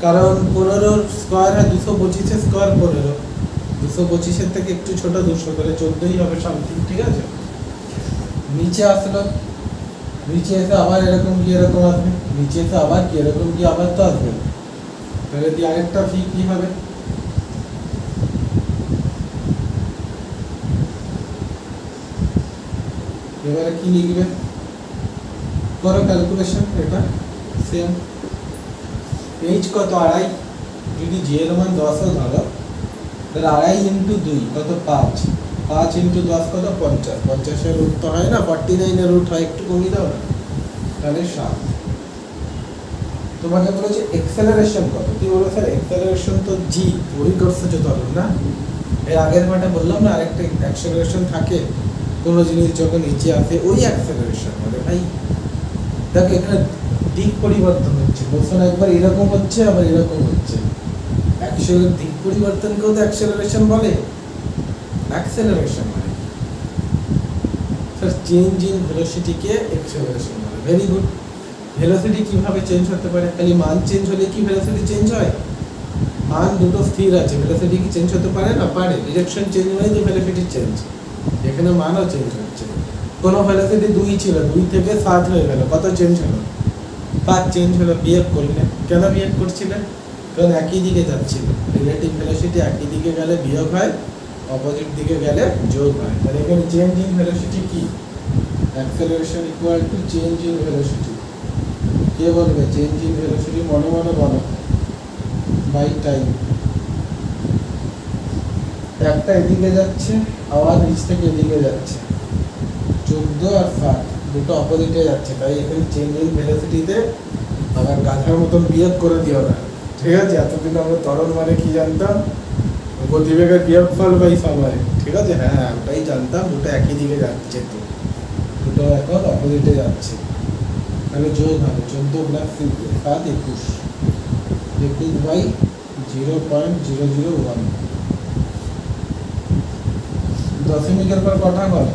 কারণ 15 স্কয়ার হয় 225 এর স্কয়ার 15, 225 এর থেকে একটু ছোট 200 করে 14ই হবে সামথিং। ঠিক আছে, নিচে আসলো, নিচে এসে আবার এরকম কি এরকম আসবে, নিচে এসে আবার কি এরকম কি আবার তো আসবে, তাহলে দিয়ে আরেকটা ফি কি হবে, এবারে কি লিখবে করো ক্যালকুলেশন, এটা সেম এইচ কত 2.5, যদি জি এর মান 10 ও ধরো তাহলে 2.5 ইনটু 2 কত 5, 5 ইনটু 10 কত 50, 50 এর রুট তো হয় না, 49 এর রুট হয়, একটু কমিয়ে দাও না, তাহলে 7। তোমাকে বলেছে অ্যাক্সেলারেশন কত, তুমি বলো স্যার অ্যাক্সেলারেশন তো জি, ওই করছে যে ধরো না, এর আগের পার্টে বললাম না আরেকটা অ্যাক্সেলারেশন থাকে, কোনো জিনিস যখন নিচে আসে ওই অ্যাক্সেলারেশন মানে ভাই, দেখো এখানে দিক পরিবর্তন হচ্ছে, মোশন একবার এরকম হচ্ছে আবার এরকম হচ্ছে, অ্যাকচুয়ালি দিক পরিবর্তনকেও তো অ্যাক্সেলারেশন বলে, অ্যাক্সেলারেশন মানে স্যার চেঞ্জ ইন ভেলোসিটিকে অ্যাক্সেলারেশন বলে। ভেরি গুড, ভেলোসিটি কিভাবে চেঞ্জ হতে পারে, খালি মান চেঞ্জ হলে কি ভেলোসিটি চেঞ্জ হয়, মান দুটো স্থির আছে, ভেলোসিটি কি চেঞ্জ হতে পারে না, পারে, ডিরেকশন চেঞ্জ হলে তো ভেলোসিটি চেঞ্জ, এখানে মানও চেঞ্জ হচ্ছে, কোনো ভেলোসিটি 2 ছিল 2 থেকে 7 হয়ে গেল, কত চেঞ্জ হলো 5 চেঞ্জ হলো, বিহেভ করলে কেন বিহেভ করছিলেন, কারণ একই দিকে যাচ্ছিল, রিলেটিভ ভেলোসিটি একই দিকে গেলে বিয়োগ হয়, অপোজিট দিকে গেলে যোগ হয়, তাহলে এখানে চেঞ্জ ইন ভেলোসিটি কি, acceleration equal to change in velocity, কে বলবে চেঞ্জ ইন ভেলোসিটি, মনে মনে বলো, বাই টাইম, একটা এদিকে যাচ্ছে আবার নিচ থেকে এদিকে যাচ্ছে, 14 আর 7 দুটো অপোজিটে যাচ্ছে, তাই এখানে চেঞ্জ ইন ভেলোসিটিতে আবার গাধার মতন বিয়োগ করে দিও না। ঠিক আছে, এতদিন আমরা ত্বরণ মানে কি জানতাম, গতিবেগের বিয়োগফল বাই সময়, ঠিক আছে, হ্যাঁ ওটাই জানতাম, দুটো একই দিকে যাচ্ছে, তো দুটো এখন অপোজিটে যাচ্ছে, তাহলে যোগ হবে 14 প্লাস 7 21। 21 বাই 0.001 দশমিকের পর কটা ঘর,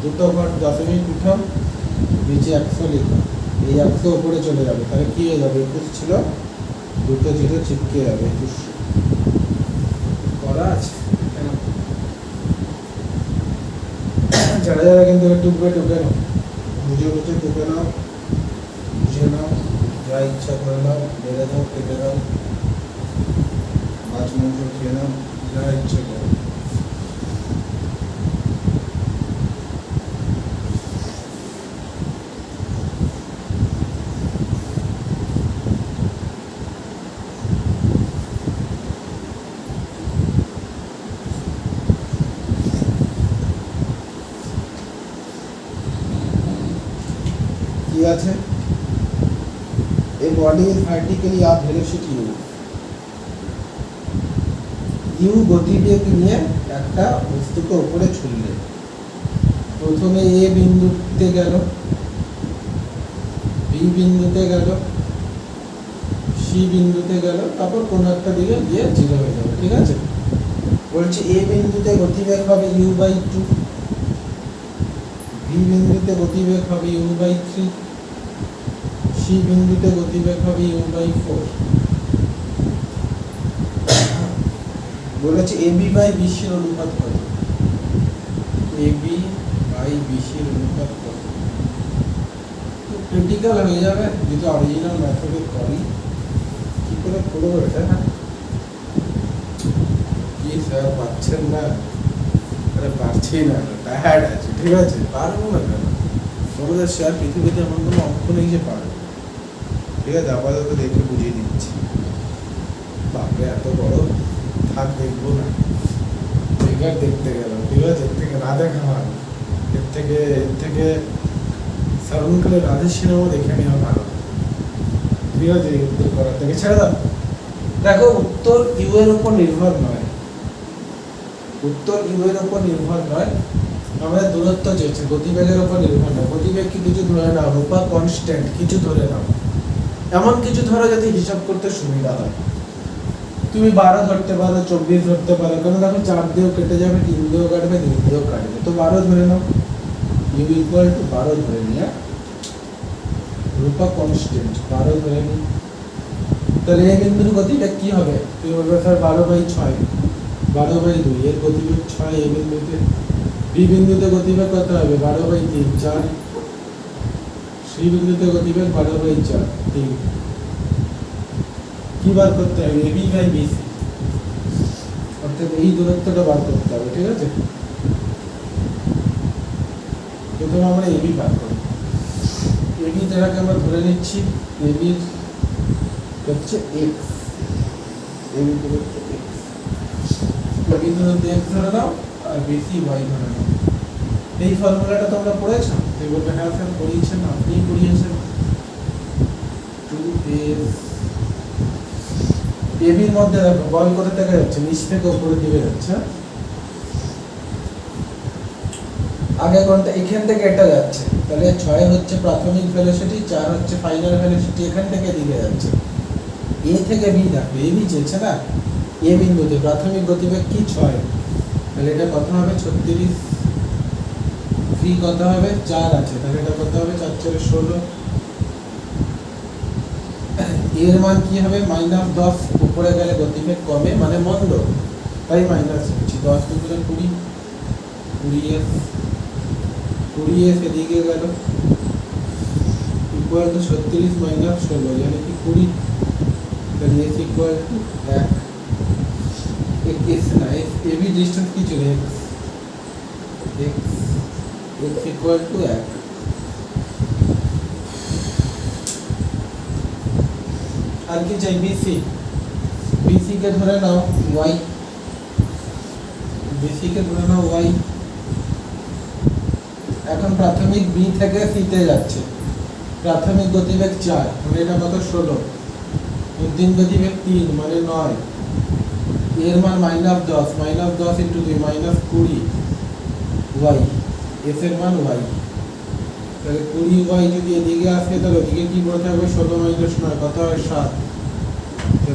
দুটো ঘর, দশমিক উঠাও, নিচে 100 লিখো, এই 100 উপরে চলে যাবে, তাহলে কি হয়ে যাবে? 21 ছিল, দুটো জিরো চিপকে যাবে, 21 করা আছে। যারা যারা কিন্তু টুকবে টুকে নাও, বুঝে বুঝে টুকে নাও, বুঝে নাও, যা ইচ্ছা করে নাও, বেড়ে দাও, কেটে দাও, মাছ মাংস খেয়ে নাও, যা ইচ্ছে করো। কি আছে? A body is vertically up velocity u. u গতিবেগ নিয়ে একটা বস্তুকে উপরে ছুড়লে প্রথমে a বিন্দুতে গেল, b বিন্দুতে গেল, c বিন্দুতে গেল, তারপর কোন একটা দিকে গিয়ে জিরো হয়ে যাবে, ঠিক আছে? বলছে a বিন্দুতে গতিবেগ হবে u/2, b বিন্দুতে গতিবেগ হবে u/3, c বিন্দুতে গতিবেগ হবে u/4। বলেছে ab বাই bc এর অনুপাত কত? ab বাই bc এর অনুপাত কত? তো ক্রিটিক্যাল হয়ে যাবে যদি অরিজিনাল মেথডে করি। কি করে করবো এটা? কি স্যার পাচ্ছেন না? আরে পারছি না, টায়ার্ড আছে, ঠিক আছে? পারবো না কেন? তোমাদের স্যার পৃথিবীতে এমন কোনো অঙ্ক নেই যে পারবো, ঠিক আছে? আপাতত দেখে বুঝিয়ে দিচ্ছি। বাপরে এত বড়, থাক দেখবো না, বেকার দেখতে গেলাম, ঠিক আছে? এর থেকে না দেখা ভালো, এর থেকে সালমান খানের রাধে সিনেমা দেখে নেওয়া ভালো, ঠিক আছে? উত্তর করার থেকে ছেড়ে দাও। দেখো, উত্তর ইউ এর উপর নির্ভর নয়, উত্তর ইউ এর উপর নির্ভর নয়, আমাদের দূরত্ব চেয়েছে, গতিবেগের উপর নির্ভর নয়। গতিবেগ কি কিছু ধরে নাও, রূপা কনস্ট্যান্ট কিছু ধরে নাও, এমন কিছু ধরো যাতে হিসাব করতে সুবিধা হয়। তুমি 12 ধরতে পারো, 24 ধরতে পারো, কারণ দেখো 4 দিয়েও কেটে যাবে, 3 দিয়েও কাটবে, 2 দিয়েও কাটবে, তো 12 ধরে নাও। ইউ ইকুয়াল টু 12 ধরে নিয়ে, রূপা কনস্ট্যান্ট 12 ধরে নি, তাহলে এই বিন্দুর গতিবেগ কি হবে? তুমি বলবে স্যার 12/6, 12/2, এর গতিবেগ 6 এই বিন্দুতে। বি বিন্দুতে গতিবেগ কত হবে? 12/3, 4। সি বিন্দুতে গতিবেগ 12/4, 3। কি বার করতে হবে? এবি বাই বিসি, অর্থাৎ এই দূরত্বটা বার করতে হবে, ঠিক আছে? প্রথমে আমরা এবি বার করি। এবি দ্বারাকে আমরা ধরে নিচ্ছি, এবি হচ্ছে এক্স, এবি দূরত্ব এক্স, এবি দূরত্ব এক্স ধরে নাও, আর বিসি ওয়াই ধরে নাও। এই ফর্মুলাটা তোমরা পড়েছো? তুই বলবে হ্যাঁ স্যার পড়িয়েছেন, আপনি পড়িয়েছেন। 2s এবির মধ্যে দেখো বল কোথা থেকে যাচ্ছে? নিচ থেকে উপরের দিকে যাচ্ছে। আগে কোনটা? এখান থেকে এটা যাচ্ছে, তাহলে 6 হচ্ছে প্রাথমিক ভেলোসিটি, 4 হচ্ছে ফাইনাল ভেলোসিটি, এখান থেকে দিকে যাচ্ছে। এ থেকে বি, দেখো এ বি চেয়েছে না, এ বিন্দুতে প্রাথমিক গতিবেগ কি 6, তাহলে এটা কত হবে? 36। ভি কত হবে? 4 আছে, তাহলে এটা কত হবে? 4 4 16। এর মান কি হবে? -10, উপরে গেলে গতিবেগ কমে, মানে মন্দ, তাই মাইনাস হচ্ছে। 10 × 2 = 20, 20s, 20s এদিকে গেল, ইকুয়াল টু 36 - 16, মানে কি 20, তাহলে s ইকুয়াল টু 1। এক্স না, এবি ডিসটেন্স কি ছিল? x equal to 1। আর কি চাই? বিসি, বিসি কে ধরে নাও y, বিসি কে ধরে নাও y। এখন প্রাথমিক বি থেকে সি তে যাচ্ছে, প্রাথমিক গতিবেগ 4, মানে এটা কত? 16। অন্তিম গতিবেগ 3, মানে 9। এর মান -10, -10 × 2 -20 y, এস এর মান y, তাহলে 20y যদি এদিকে আসে তাহলে ওদিকে কি পড়ে থাকবে? 16 - 9 কত হয়? 7।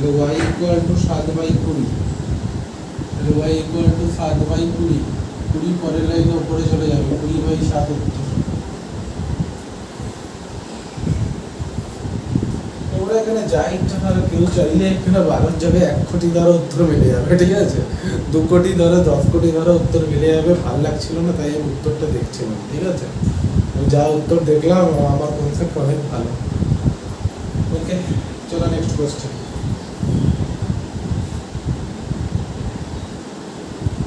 তাহলে y ইকুয়াল টু 7/20, তাহলে y ইকুয়াল টু 7/20, 20 পরের লাইনে উপরে চলে যাবে, 20/7 উত্তর। তোমরা এখানে যা ইচ্ছা ধরো, কেউ চাইলে এখানে 12 জায়গায় 1 কোটি ধরো উত্তর মিলে যাবে, ঠিক আছে, 2 কোটি ধরো, 10 কোটি ধরো উত্তর মিলে যাবে। ভালো লাগছিল না তাই আমি উত্তরটা দেখছিলাম, ঠিক আছে। যা উত্তর দেখলাম আমার কনসেপ্ট অনেক ভালো। ওকে, চলো next question.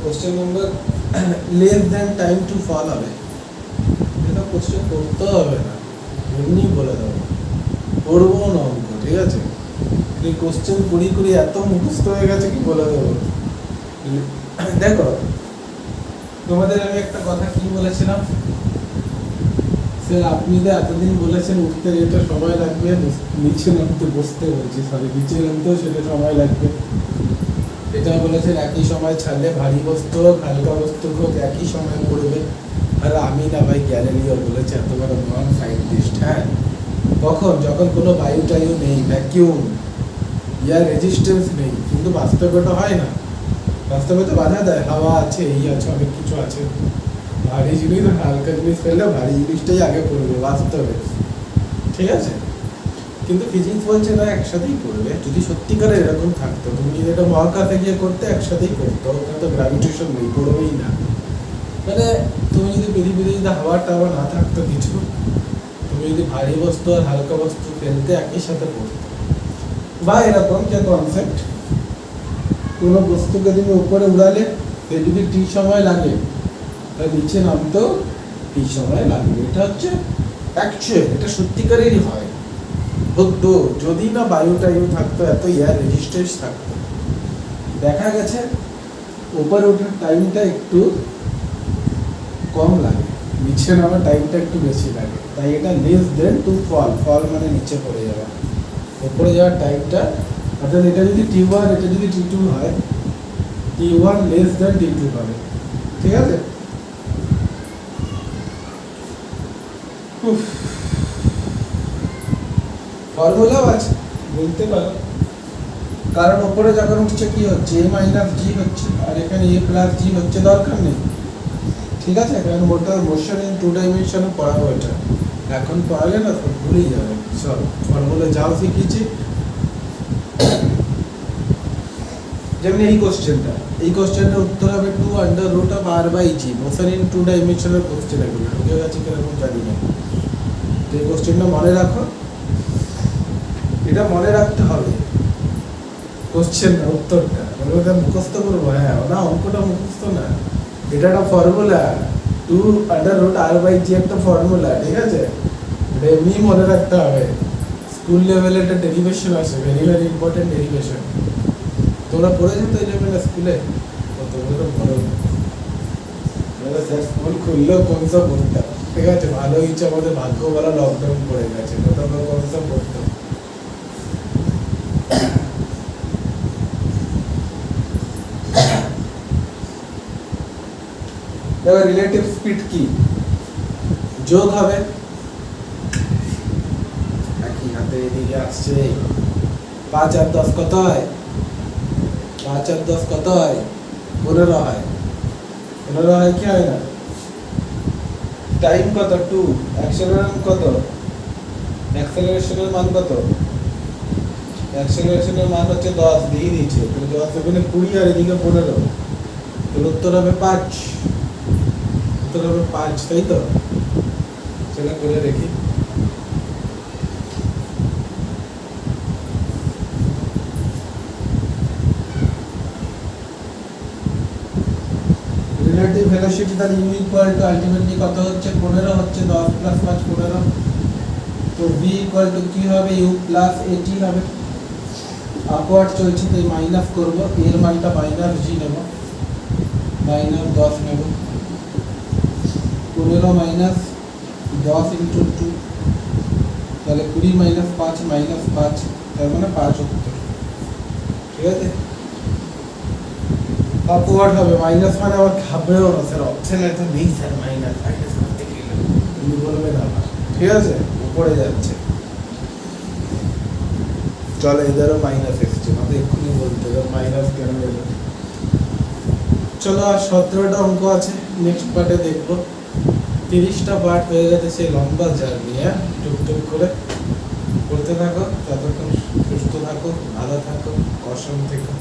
Question number less than time to fall হবে। এটা কোশ্চেন করতে হবে না, এমনি বলে দেবো, করবো না অঙ্ক, ঠিক আছে। এই কোশ্চেন করি করি এত মুখস্থ হয়ে গেছে কি বলে দেবো। দেখো তোমাদের আমি একটা কথা কি বলেছিলাম, স্যার আপনি তো এতদিন বলেছেন উঠতে যেতে সময় লাগবে, নিচে নামতে বসতে বলছি, সরি নিচে নামতেও সেটা সময় লাগবে। এটা বলেছেন একই সময় ছাড়লে ভারী বস্তু হোক হালকা বস্তু হোক একই সময় পড়বে। আর আমি না ভাই, গ্যালিলিও বলেছে, এত বড় মহান সায়েন্টিস্ট। হ্যাঁ, কখন? যখন কোনো বায়ু টায়ু নেই, ভ্যাকিউম, ইয়ার রেজিস্ট্যান্স নেই। কিন্তু বাস্তবে তো হয় না, বাস্তবে তো বাধা দেয়, হাওয়া আছে, এই আছে, অনেক কিছু আছে। ভারী জিনিস আর হালকা জিনিস ফেললে ভারী জিনিসটাই আগে পড়বে বাস্তবে, ঠিক আছে। কিন্তু ফিজিক্স বলছে না একসাথেই পড়বে। যদি সত্যিকারে এরকম থাকতো, তুমি যদি এটা মহাকাশে গিয়ে করতে একসাথেই করতো, ওখানে তো গ্র্যাভিটেশন নেই, পড়বেই না। মানে তুমি যদি পৃথিবীতে যদি হাওয়া টাওয়া না থাকতো কিছু, তুমি যদি ভারী বস্তু আর হালকা বস্তু ফেলতে একই সাথে পড়তো, বা এরকম যে কনসেপ্ট, কোনো বস্তুকে তুমি উপরে উড়ালে সে যদি টি সময় লাগে, তার নিচে নামতেও টি সময় লাগবে। এটা হচ্ছে অ্যাকচুয়াল, এটা সত্যিকারেরই হয়, হতো যদি না বায়ু টায়ু থাকতো, এত এয়ার রেজিস্ট্যান্স থাকতো। দেখা গেছে উপরে ওঠার টাইমটা একটু কম লাগে, নিচে নামার টাইমটা একটু বেশি লাগে। তাই এটা লেস দেন টু ফল, ফল মানে নিচে পড়ে যাওয়া, উপরে যাওয়ার টাইমটা। অর্থাৎ এটা যদি T1, এটা যদি T2 হয়, T1 লেস দেন T2 হবে, ঠিক আছে। ফর্মুলাও আছে, বলতে পারো। কারণ উপরে যখন উঠছে কি হচ্ছে, a মাইনাস জি হচ্ছে, আর এখানে a প্লাস জি হচ্ছে, দরকার নেই, ঠিক আছে। কারণ ওটা মোশন ইন 2 ডাইমেনশনে পড়াবো, এটা এখন পড়ালে না তো ভুলেই যাবে সব। ফর্মুলা যাও শিখেছি, যেমনি এই কোশ্চেনটা উত্তর হবে 2√r/g, মোশন ইন 2 ডাইমেনশনের কোশ্চেন। এগুলো ঢুকে গেছে কিরকম জানি না। তো এই কোশ্চেনটা মনে রাখো, এটা মনে রাখতে হবে কোশ্চেন না, উত্তরটা ওটা মুখস্থ করবো। হ্যাঁ, ওটা অঙ্কটা মুখস্থ না, এটা একটা ফর্মুলা, 2√r/g একটা ফর্মুলা, ঠিক আছে। এটা এমনি মনে রাখতে হবে। স্কুল লেভেলে একটা ডেরিভেশন আছে, ভেরি ভেরি ইম্পর্টেন্ট ডেরিভেশন। তোমরা পড়েছো তো এই লেভেলে স্কুলে? তোমরা তো পড়ো, স্কুল খুললেও কোন সব পড়তাম, ঠিক আছে। ভালো ইচ্ছা, আমাদের ভাগ্য বলা লকডাউন পড়ে গেছে, তোমরা কোন সব পড়তাম। এবার রিলেটিভ স্পিড কি? যোগ হবে, একই হাতে এদিকে আসছে। 5 আর 10 কত হয়? 5 আর 10 কত হয়? 15 হয়। 15 হয় কি হয় না? টাইম কত? 2। অ্যাক্সেলারেশন কত? অ্যাক্সেলারেশনের মান কত? অ্যাক্সেলারেশনের মান হচ্ছে 10, দিয়ে দিয়েছে। তাহলে 10 এখানে 20 আর এদিকে 15, তাহলে উত্তর হবে 5। উত্তর হবে 5, তাই তো? সেটা করে দেখি। রিলেটিভ ভেলোসিটি তার ইউ ইকুয়াল টু আলটিমেটলি কত হচ্ছে? 15 হচ্ছে, 10 প্লাস 5 15। তো v ইকুয়াল টু কি হবে? u প্লাস at হবে। আপওয়ার্ড চলছে তাই মাইনাস করব, এর মানটা মাইনাস g নেব, মাইনাস 10 নেব। 15 মাইনাস 10 ইন্টু 2, তাহলে 20 মাইনাস 5 মাইনাস 5, তার মানে 5 উত্তর, ঠিক আছে। আপওয়ার্ড হবে, মাইনাস মানে আবার খাবেও না স্যার, অপশনে তো নেই স্যার মাইনাস, মাইনাস করতে গেলে তুমি বলবেন আবার, ঠিক আছে। উপরে যাচ্ছে, চলো এদেরও মাইনাস এসছে। এক্ষুনি বলতে হবে মাইনাস কেন এলো। চলো আর 17টা অঙ্ক আছে, নেক্সট পার্টে দেখবো। 30টা পার্ট হয়ে গেছে সেই লম্বা জার্নি। টুকটুক করে করতে থাকো, ততক্ষণ সুস্থ থাকো, ভালো থাকো, অসম থেকো।